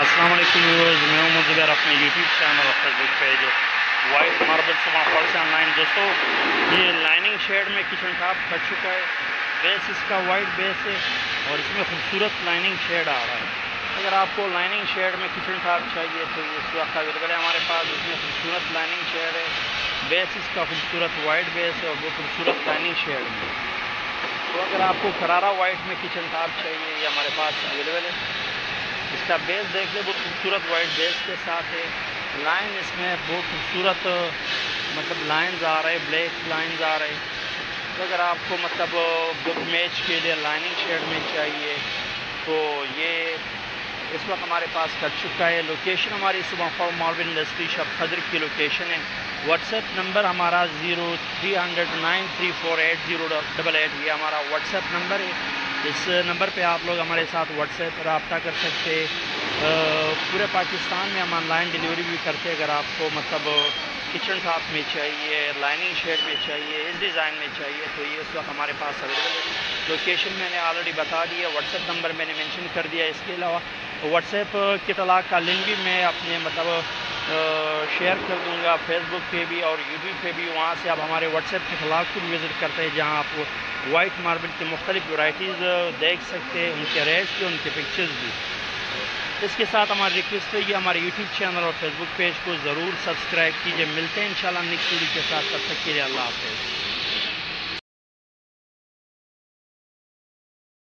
अस्सलाम वालेकुम व्यूअर्स, मैं हूं मुज़फ़्फ़र अपने यूट्यूब चैनल और फेसबुक पेज वाइट मार्बल सुमाफल से ऑनलाइन। दोस्तों, ये लाइनिंग शेड में किचन टॉप कट चुका है। बेस इसका वाइट बेस है और इसमें खूबसूरत लाइनिंग शेड आ रहा है। अगर आपको लाइनिंग शेड में किचन टॉप चाहिए तो ये इस वक्त अवेलेबल है हमारे पास। इसमें खूबसूरत लाइनिंग शेड है, बेस इसका खूबसूरत वाइट बेस है और वो खूबसूरत लाइनिंग शेड है। तो अगर आपको करारा वाइट में किचन टॉप चाहिए, ये हमारे पास अवेलेबल है। इसका बेस देख ले, बहुत खूबसूरत वाइट बेस के साथ है। लाइन इसमें बहुत खूबसूरत मतलब लाइंस आ रहे, ब्लैक लाइंस आ रहे। तो अगर आपको मतलब बुक मैच के लिए लाइनिंग शेड में चाहिए तो ये इस वक्त हमारे पास कर चुका है। लोकेशन हमारी सुबह मार्बल इंडस्ट्री शॉप खदर की लोकेशन है। व्हाट्सएप नंबर हमारा 0300934808 ये हमारा व्हाट्सएप नंबर है। इस नंबर पे आप लोग हमारे साथ व्हाट्सएप पर रब्ता कर सकते। पूरे पाकिस्तान में हम ऑनलाइन डिलीवरी भी करते। अगर आपको मतलब किचन टॉप में चाहिए, लाइनिंग शेड में चाहिए, इस डिज़ाइन में चाहिए तो ये इस वक्त हमारे पास अवेलेबल है। लोकेशन मैंने ऑलरेडी बता दी है, व्हाट्सएप नंबर मैंने मेंशन कर दिया। इसके अलावा व्हाट्सएप के तलाक का लिंक भी मैं अपने मतलब शेयर कर दूंगा फेसबुक पे भी और यूट्यूब पे भी। वहाँ से आप हमारे व्हाट्सएप के तलाक को भी विज़िट करते हैं, जहाँ आप वाइट मार्बल की मुख्तलिफ वैराइटीज़ देख सकते हैं, उनके रेट्स भी, उनके पिक्चर्स भी। इसके साथ हमारी रिक्वेस्ट है कि हमारे यूट्यूब चैनल और फेसबुक पेज को ज़रूर सब्सक्राइब कीजिए। मिलते हैं इंशाल्लाह नेक्स्ट वीडियो के साथ, तब तक के लिए अल्लाह हाफ़िज़।